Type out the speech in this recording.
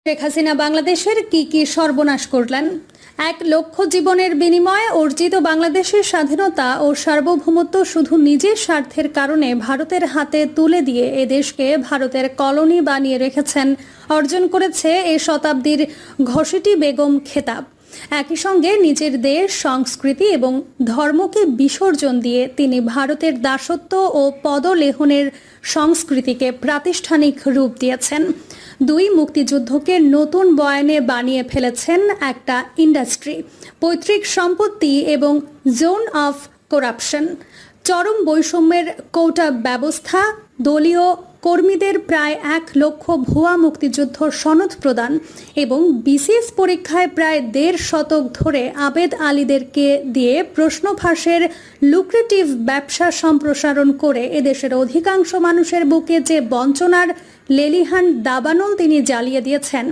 শেখ হাসিনা বাংলাদেশের কি সর্বনাশ করলেন। 1 লক্ষ জীবনের বিনিময়ে অর্জিত বাংলাদেশের স্বাধীনতা ও সার্বভৌমত্ব শুধু নিজের স্বার্থের কারণে ভারতের হাতে তুলে দিয়ে এদেশকে ভারতের কলোনি বানিয়ে রেখেছেন। অর্জন করেছে এ শতাব্দীর ঘসেটি বেগম খেতাব। একই সঙ্গে নিজের দেশ, সংস্কৃতি এবং ধর্মকে বিসর্জন দিয়ে তিনি ভারতের দাসত্ব ও পদলেহনের সংস্কৃতিকে প্রাতিষ্ঠানিক রূপ দিয়েছেন। 2 মুক্তিযুদ্ধকে নতুন বয়ানে বানিয়ে ফেলেছেন একটা ইন্ডাস্ট্রি, পৈতৃক সম্পত্তি এবং জোন অফ করাপশন। চরম বৈষম্যের কোটা ব্যবস্থা, দলীয় কর্মীদের প্রায় 1 লক্ষ ভুয়া মুক্তিযুদ্ধ সনদ প্রদান এবং বিসিএস পরীক্ষায় প্রায় 1.5 শতক ধরে আবেদ আলীদেরকে দিয়ে প্রশ্ন ফাঁসের লুক্রেটিভ ব্যবসা সম্প্রসারণ করে এদেশের অধিকাংশ মানুষের বুকে যে বঞ্চনার লেলিহান দাবানল তিনি জ্বালিয়ে দিয়েছেন,